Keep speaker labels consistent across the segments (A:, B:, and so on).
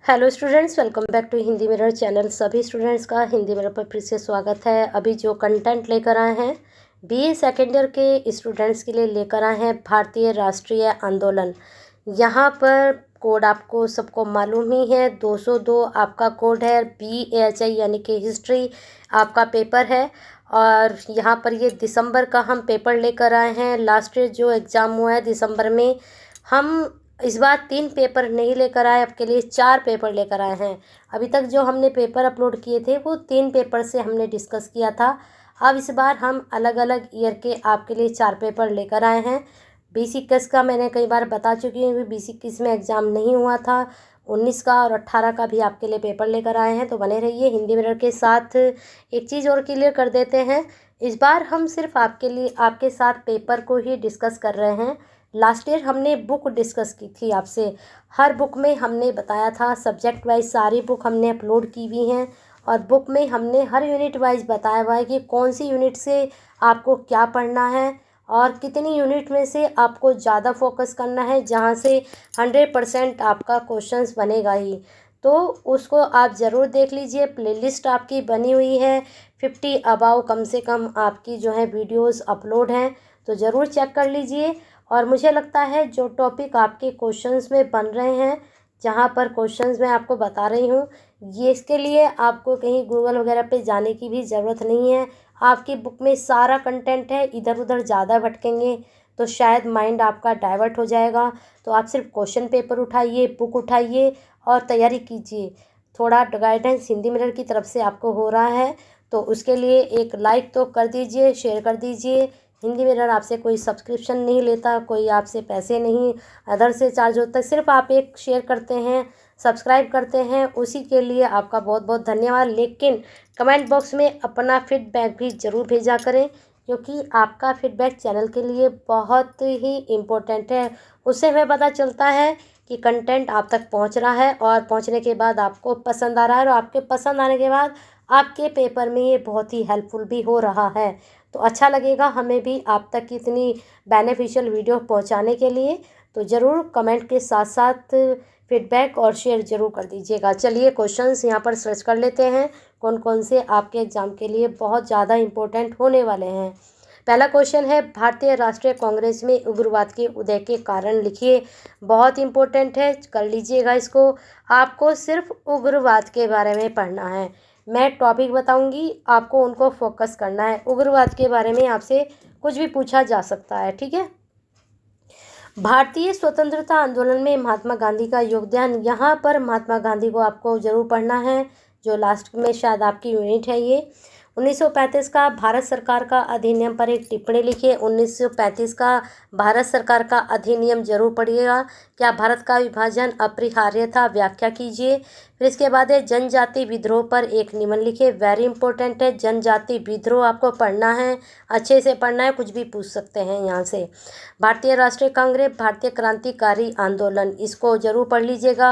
A: Hello students, welcome back to Hindi mirror channel. सभी students का Hindi mirror पर फिर से स्वागत है। अभी जो कंटेंट लेकर आए हैं बीए सेकेंड ईयर के स्टूडेंट्स के लिए लेकर आए हैं भारतीय राष्ट्रीय आंदोलन। यहाँ पर कोड आपको सबको मालूम ही है, 202 आपका कोड है। BHI यानी कि हिस्ट्री आपका पेपर है। और यहाँ पर ये दिसंबर का हम पेपर लेकर आए हैं। लास्ट ईयर जो एग्ज़ाम हुआ है दिसंबर में, हम इस बार 3 पेपर नहीं लेकर आए, आपके लिए 4 पेपर लेकर आए हैं। अभी तक जो हमने पेपर अपलोड किए थे वो 3 पेपर से हमने डिस्कस किया था। अब इस बार हम अलग अलग ईयर के आपके लिए 4 पेपर लेकर आए हैं। 20-21 का मैंने कई बार बता चुकी हूँ, 20-21 में एग्ज़ाम नहीं हुआ था। 19 का और 18 का भी आपके लिए पेपर लेकर आए हैं, तो बने रहिए हिंदी मिरर के साथ। एक चीज़ और क्लियर कर देते हैं, इस बार हम सिर्फ आपके लिए आपके साथ पेपर को ही डिस्कस कर रहे हैं। लास्ट ईयर हमने बुक डिस्कस की थी आपसे। हर बुक में हमने बताया था, सब्जेक्ट वाइज सारी बुक हमने अपलोड की हुई हैं। और बुक में हमने हर यूनिट वाइज बताया हुआ है कि कौन सी यूनिट से आपको क्या पढ़ना है और कितनी यूनिट में से आपको ज़्यादा फोकस करना है, जहाँ से 100% आपका क्वेश्चंस बनेगा ही। तो उसको आप ज़रूर देख लीजिए, प्लेलिस्ट आपकी बनी हुई है। 50 अबाव कम से कम आपकी जो है वीडियोस अपलोड हैं, तो ज़रूर चेक कर लीजिए। और मुझे लगता है जो टॉपिक आपके क्वेश्चंस में बन रहे हैं, जहाँ पर क्वेश्चंस मैं आपको बता रही हूँ, ये इसके लिए आपको कहीं गूगल वगैरह पे जाने की भी ज़रूरत नहीं है। आपकी बुक में सारा कंटेंट है, इधर उधर ज़्यादा भटकेंगे तो शायद माइंड आपका डाइवर्ट हो जाएगा। तो आप सिर्फ क्वेश्चन पेपर उठाइए, बुक उठाइए और तैयारी कीजिए। थोड़ा गाइडेंस हिंदी मिरर की तरफ से आपको हो रहा है, तो उसके लिए एक लाइक तो कर दीजिए, शेयर कर दीजिए। हिंदी मिरर आपसे कोई सब्सक्रिप्शन नहीं लेता, कोई आपसे पैसे नहीं अदर से चार्ज होता है, सिर्फ आप एक शेयर करते हैं, सब्सक्राइब करते हैं, उसी के लिए आपका बहुत बहुत धन्यवाद। लेकिन कमेंट बॉक्स में अपना फीडबैक भी ज़रूर भेजा करें, क्योंकि आपका फीडबैक चैनल के लिए बहुत ही इम्पोर्टेंट है। उससे हमें पता चलता है कि कंटेंट आप तक पहुंच रहा है और पहुंचने के बाद आपको पसंद आ रहा है, और आपके पसंद आने के बाद आपके पेपर में ये बहुत ही हेल्पफुल भी हो रहा है। तो अच्छा लगेगा हमें भी आप तक इतनी बेनिफिशियल वीडियो पहुंचाने के लिए। तो ज़रूर कमेंट के साथ साथ फीडबैक और शेयर ज़रूर कर दीजिएगा। चलिए क्वेश्चंस यहाँ पर सर्च कर लेते हैं, कौन कौन से आपके एग्ज़ाम के लिए बहुत ज़्यादा इम्पोर्टेंट होने वाले हैं। पहला क्वेश्चन है, भारतीय राष्ट्रीय कांग्रेस में उग्रवाद के उदय के कारण लिखिए। बहुत इम्पोर्टेंट है, कर लीजिएगा इसको। आपको सिर्फ उग्रवाद के बारे में पढ़ना है, मैं टॉपिक बताऊंगी, आपको उनको फोकस करना है। उग्रवाद के बारे में आपसे कुछ भी पूछा जा सकता है, ठीक है। भारतीय स्वतंत्रता आंदोलन में महात्मा गांधी का योगदान, यहाँ पर महात्मा गांधी को आपको जरूर पढ़ना है, जो लास्ट में शायद आपकी यूनिट है ये। 1935 का भारत सरकार का अधिनियम पर एक टिप्पणी लिखिए। 1935 का भारत सरकार का अधिनियम जरूर पढ़िएगा। क्या भारत का विभाजन अपरिहार्य था, व्याख्या कीजिए। फिर इसके बाद है जनजाति विद्रोह पर एक निबंध लिखिए। वेरी इंपॉर्टेंट है, जनजाति विद्रोह आपको पढ़ना है, अच्छे से पढ़ना है, कुछ भी पूछ सकते हैं यहाँ से। भारतीय राष्ट्रीय कांग्रेस, भारतीय क्रांतिकारी आंदोलन, इसको जरूर पढ़ लीजिएगा।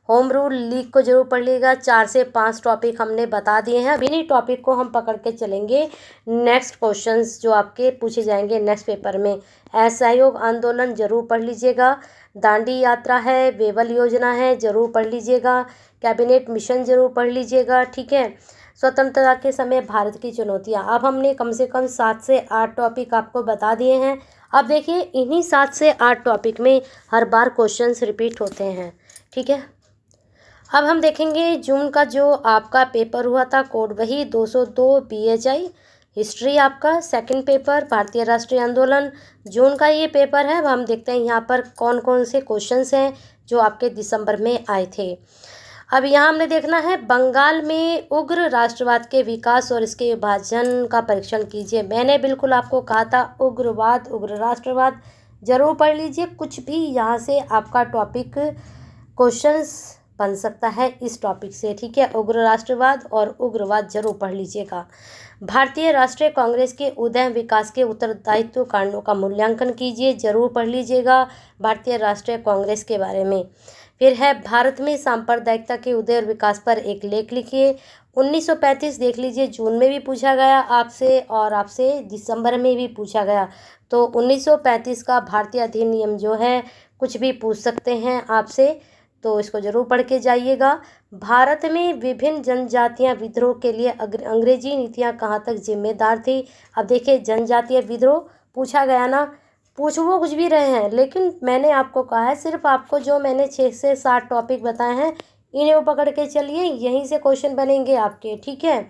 A: होम रूल लीग को जरूर पढ़ लीजिएगा। 4 से 5 टॉपिक हमने बता दिए हैं, अभी नहीं टॉपिक को हम पकड़ के चलेंगे। नेक्स्ट क्वेश्चंस जो आपके पूछे जाएंगे नेक्स्ट पेपर में, असहयोग आंदोलन जरूर पढ़ लीजिएगा। दांडी यात्रा है, वेवल योजना है, जरूर पढ़ लीजिएगा। कैबिनेट मिशन जरूर पढ़ लीजिएगा, ठीक है। स्वतंत्रता के समय भारत की चुनौतियां, अब हमने कम से कम 7 से 8 टॉपिक आपको बता दिए हैं। अब देखिए इन्हीं 7 से 8 टॉपिक में हर बार क्वेश्चंस रिपीट होते हैं, ठीक है। अब हम देखेंगे जून का जो आपका पेपर हुआ था, कोड वही 202 BHI हिस्ट्री, आपका सेकंड पेपर भारतीय राष्ट्रीय आंदोलन, जून का ये पेपर है। अब हम देखते हैं यहाँ पर कौन कौन से क्वेश्चंस हैं जो आपके दिसंबर में आए थे। अब यहाँ हमने देखना है, बंगाल में उग्र राष्ट्रवाद के विकास और इसके विभाजन का परीक्षण कीजिए। मैंने बिल्कुल आपको कहा था उग्रवाद, उग्र राष्ट्रवाद जरूर पढ़ लीजिए। कुछ भी यहाँ से आपका टॉपिक क्वेश्चंस बन सकता है इस टॉपिक से, ठीक है। उग्र राष्ट्रवाद और उग्रवाद जरूर पढ़ लीजिएगा। भारतीय राष्ट्रीय कांग्रेस के उदय विकास के उत्तरदायित्व कारणों का मूल्यांकन कीजिए, जरूर पढ़ लीजिएगा भारतीय राष्ट्रीय कांग्रेस के बारे में। फिर है, भारत में सांप्रदायिकता के उदय और विकास पर एक लेख लिखिए। 1935 देख लीजिए, जून में भी पूछा गया आपसे और आपसे दिसंबर में भी पूछा गया। तो 1935 का भारतीय अधिनियम जो है, कुछ भी पूछ सकते हैं आपसे। तो इसको ज़रूर पढ़ के जाइएगा। भारत में विभिन्न जनजातियां विद्रोह के लिए अंग्रेजी नीतियां कहाँ तक जिम्मेदार थी। अब देखिए, जनजातीय विद्रोह पूछा गया ना, पूछ वो कुछ भी रहे हैं, लेकिन मैंने आपको कहा है सिर्फ आपको जो मैंने 6 से 7 टॉपिक बताए हैं इन्हें पकड़ के चलिए, यहीं से क्वेश्चन बनेंगे आपके, ठीक है।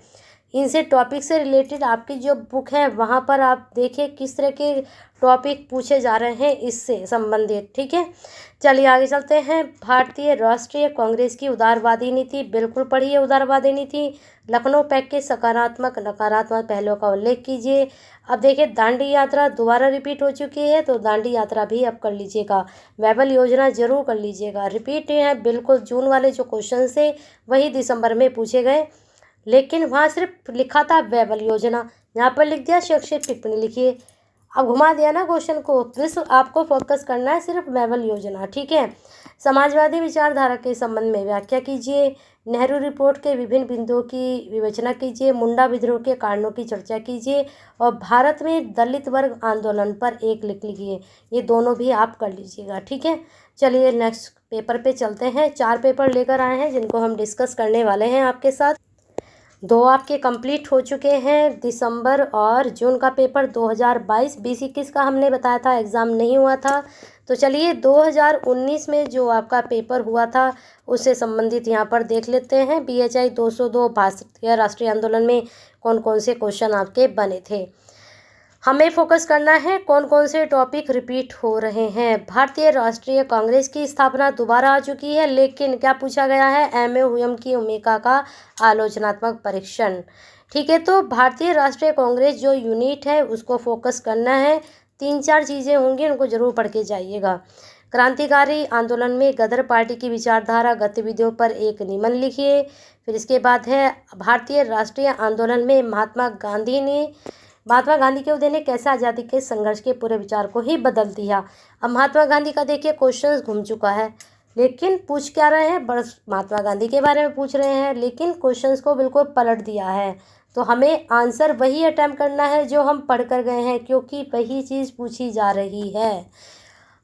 A: इनसे टॉपिक से रिलेटेड आपकी जो बुक है वहाँ पर आप देखिए किस तरह के टॉपिक पूछे जा रहे हैं इससे संबंधित, ठीक है। चलिए आगे चलते हैं। भारतीय राष्ट्रीय कांग्रेस की उदारवादी नीति, बिल्कुल पढ़िए उदारवादी नीति। लखनऊ पैक्ट के सकारात्मक नकारात्मक पहलुओं का उल्लेख कीजिए। अब देखिए, दांडी यात्रा दोबारा रिपीट हो चुकी है, तो दांडी यात्रा भी अब कर लीजिएगा। वैबल योजना जरूर कर लीजिएगा, रिपीट है बिल्कुल। जून वाले जो क्वेश्चन थे वही दिसंबर में पूछे गए, लेकिन वहाँ सिर्फ लिखा था वैबल योजना, यहाँ पर लिख दिया शैक्षिक टिप्पणी लिखिए। अब घुमा दिया ना क्वेश्चन को, प्लीज आपको फोकस करना है सिर्फ वैबल योजना, ठीक है। समाजवादी विचारधारा के संबंध में व्याख्या कीजिए। नेहरू रिपोर्ट के विभिन्न बिंदुओं की विवेचना कीजिए। मुंडा विद्रोह के कारणों की चर्चा कीजिए और भारत में दलित वर्ग आंदोलन पर एक लिख लीजिए। ये दोनों भी आप कर लीजिएगा, ठीक है। चलिए नेक्स्ट पेपर पे चलते हैं। 4 पेपर लेकर आए हैं जिनको हम डिस्कस करने वाले हैं आपके साथ। 2 आपके कंप्लीट हो चुके हैं, दिसंबर और जून का पेपर 2022। 20-21 का हमने बताया था एग्ज़ाम नहीं हुआ था। तो चलिए 2019 में जो आपका पेपर हुआ था उससे संबंधित यहाँ पर देख लेते हैं। BHI 202 भारतीय राष्ट्रीय आंदोलन में कौन कौन से क्वेश्चन आपके बने थे। हमें फोकस करना है कौन कौन से टॉपिक रिपीट हो रहे हैं। भारतीय राष्ट्रीय कांग्रेस की स्थापना दोबारा आ चुकी है, लेकिन क्या पूछा गया है, एम ए हुयम की भूमिका का आलोचनात्मक परीक्षण, ठीक है। तो भारतीय राष्ट्रीय कांग्रेस जो यूनिट है उसको फोकस करना है। 3-4 चीज़ें होंगी, उनको जरूर पढ़ के जाइएगा। क्रांतिकारी आंदोलन में गदर पार्टी की विचारधारा गतिविधियों पर एक निबंध लिखिए। फिर इसके बाद है भारतीय राष्ट्रीय आंदोलन में महात्मा गांधी के उदय ने कैसे आज़ादी के संघर्ष के पूरे विचार को ही बदल दिया। अब महात्मा गांधी का देखिए क्वेश्चंस घूम चुका है, लेकिन पूछ क्या रहे हैं, बस महात्मा गांधी के बारे में पूछ रहे हैं, लेकिन क्वेश्चंस को बिल्कुल पलट दिया है। तो हमें आंसर वही अटैम्प्ट करना है जो हम पढ़ कर गए हैं, क्योंकि वही चीज़ पूछी जा रही है।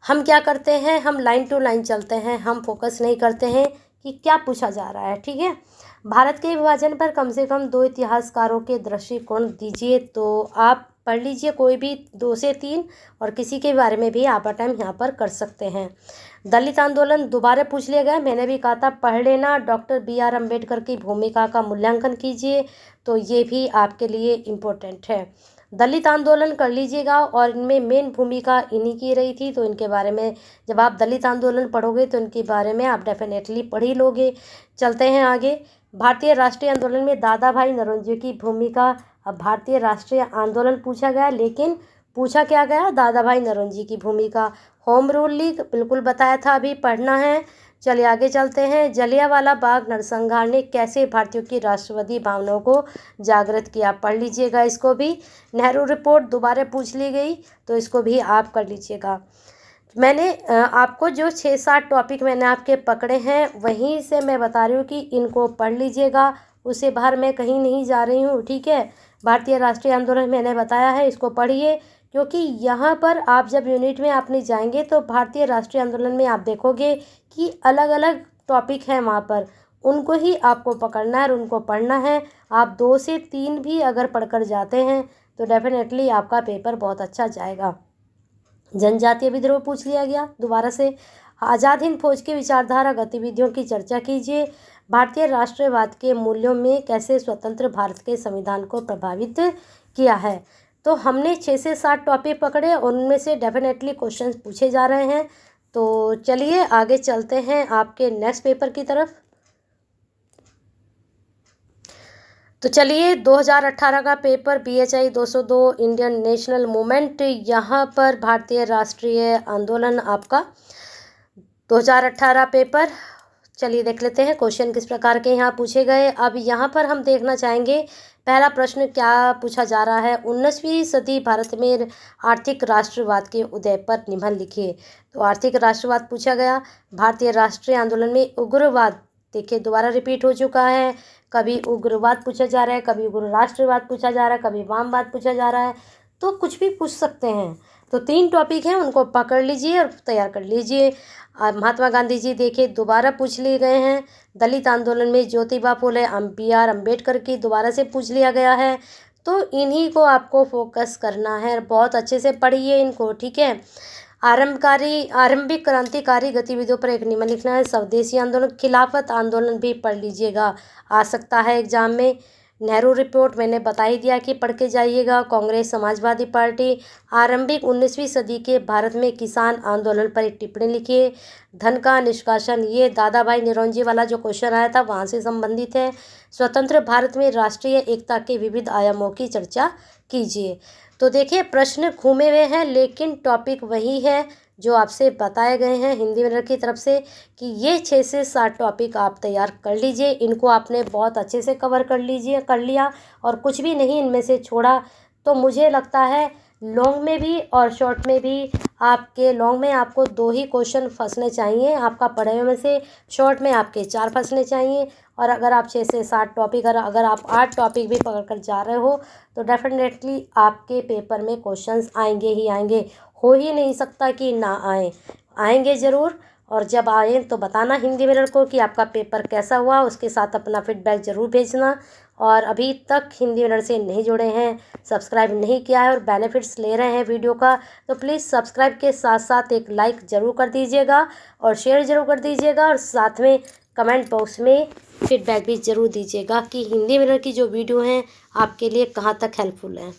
A: हम क्या करते हैं, हम लाइन टू लाइन चलते हैं, हम फोकस नहीं करते हैं कि क्या पूछा जा रहा है, ठीक है। भारत के विभाजन पर कम से कम 2 इतिहासकारों के दृष्टिकोण दीजिए। तो आप पढ़ लीजिए कोई भी 2 से 3, और किसी के बारे में भी आप अटेम्प्ट यहाँ पर कर सकते हैं। दलित आंदोलन दोबारा पूछ लिया गया, मैंने भी कहा था पढ़ लेना। डॉक्टर BR अम्बेडकर की भूमिका का मूल्यांकन कीजिए, तो ये भी आपके लिए इम्पोर्टेंट है। दलित आंदोलन कर लीजिएगा, और इनमें मेन भूमिका इन्हीं की रही थी, तो इनके बारे में जब आप दलित आंदोलन पढ़ोगे तो इनके बारे में आप डेफिनेटली पढ़ ही लोगे। चलते हैं आगे। भारतीय राष्ट्रीय आंदोलन में दादा भाई नौरोजी की भूमिका। अब भारतीय राष्ट्रीय आंदोलन पूछा गया, लेकिन पूछा क्या गया, दादा भाई नौरोजी की भूमिका। होम रूल लीग बिल्कुल बताया था, अभी पढ़ना है। चलिए आगे चलते हैं। जलियांवाला बाग नरसंहार ने कैसे भारतीयों की राष्ट्रवादी भावनाओं को जागृत किया, पढ़ लीजिएगा इसको भी। नेहरू रिपोर्ट दोबारा पूछ ली गई, तो इसको भी आप कर लीजिएगा। मैंने आपको जो 6-7 टॉपिक मैंने आपके पकड़े हैं, वहीं से मैं बता रही हूँ कि इनको पढ़ लीजिएगा, उससे बाहर मैं कहीं नहीं जा रही हूँ, ठीक है। भारतीय राष्ट्रीय आंदोलन मैंने बताया है, इसको पढ़िए, क्योंकि यहाँ पर आप जब यूनिट में आपने जाएंगे तो भारतीय राष्ट्रीय आंदोलन में आप देखोगे कि अलग अलग टॉपिक हैं वहाँ पर, उनको ही आपको पकड़ना है और उनको पढ़ना है। आप 2 से 3 भी अगर पढ़कर जाते हैं तो डेफिनेटली आपका पेपर बहुत अच्छा जाएगा। जनजातीय विद्रोह पूछ लिया गया दोबारा से। आज़ाद हिंद फौज की विचारधारा गतिविधियों की चर्चा कीजिए। भारतीय राष्ट्रवाद के मूल्यों में कैसे स्वतंत्र भारत के संविधान को प्रभावित किया है। तो हमने 6 से 7 टॉपिक पकड़े, उनमें से डेफिनेटली क्वेश्चंस पूछे जा रहे हैं। तो चलिए आगे चलते हैं आपके नेक्स्ट पेपर की तरफ। तो चलिए 2018 का paper BHI 202 Indian national movement, यहाँ पर भारतीय राष्ट्रीय आंदोलन आपका 2018 पेपर। चलिए देख लेते हैं क्वेश्चन किस प्रकार के यहाँ पूछे गए। अब यहाँ पर हम देखना चाहेंगे पहला प्रश्न क्या पूछा जा रहा है, 19वीं सदी भारत में आर्थिक राष्ट्रवाद के उदय पर निबंध लिखिए। तो आर्थिक राष्ट्रवाद पूछा गया। भारतीय राष्ट्रीय आंदोलन में उग्रवाद, देखिए दोबारा रिपीट हो चुका है, कभी उग्रवाद पूछा जा रहा है, कभी उग्र राष्ट्रवाद पूछा जा रहा है, कभी वामवाद पूछा जा रहा है, तो कुछ भी पूछ सकते हैं। तो 3 टॉपिक हैं, उनको पकड़ लीजिए और तैयार कर लीजिए। महात्मा गांधी जी देखिए दोबारा पूछ लिए गए हैं। दलित आंदोलन में ज्योतिबा फुले, BR अम्बेडकर की दोबारा से पूछ लिया गया है। तो इन्हीं को आपको फोकस करना है, बहुत अच्छे से पढ़िए इनको, ठीक है। आरंभिक क्रांतिकारी गतिविधियों पर एक निबंध लिखना है। स्वदेशी आंदोलन, खिलाफत आंदोलन भी पढ़ लीजिएगा, आ सकता है एग्जाम में। नेहरू रिपोर्ट मैंने बता ही दिया कि पढ़ के जाइएगा। कांग्रेस समाजवादी पार्टी, आरंभिक 19वीं सदी के भारत में किसान आंदोलन पर एक टिप्पणी लिखिए। धन का निष्कासन, ये दादा भाई निरौंजी वाला जो क्वेश्चन आया था वहाँ से संबंधित है। स्वतंत्र भारत में राष्ट्रीय एकता के विविध आयामों की चर्चा कीजिए। तो देखिए प्रश्न घूमे हुए हैं, लेकिन टॉपिक वही है जो आपसे बताए गए हैं हिंदी मीडियम की तरफ से कि ये 6 से 7 टॉपिक आप तैयार कर लीजिए। इनको आपने बहुत अच्छे से कवर कर लिया और कुछ भी नहीं इनमें से छोड़ा। तो मुझे लगता है लॉन्ग में भी और शॉर्ट में भी लॉन्ग में आपको 2 ही क्वेश्चन फंसने चाहिए आपका पढ़े हुए में से, शॉर्ट में आपके 4 फंसने चाहिए। और अगर आप 6 से 7 टॉपिक, अगर आप 8 टॉपिक भी पकड़ कर जा रहे हो तो डेफिनेटली आपके पेपर में क्वेश्चंस आएंगे ही आएंगे। हो ही नहीं सकता कि ना आएंगे ज़रूर। और जब आए तो बताना हिंदी मिरर को कि आपका पेपर कैसा हुआ, उसके साथ अपना फीडबैक ज़रूर भेजना। और अभी तक हिंदी मिरर से नहीं जुड़े हैं, सब्सक्राइब नहीं किया है और बेनिफिट्स ले रहे हैं वीडियो का, तो प्लीज़ सब्सक्राइब के साथ साथ एक लाइक ज़रूर कर दीजिएगा और शेयर ज़रूर कर दीजिएगा। और साथ में कमेंट बॉक्स में फीडबैक भी ज़रूर दीजिएगा कि हिंदी मिरर की जो वीडियो हैं आपके लिए कहाँ तक हेल्पफुल है।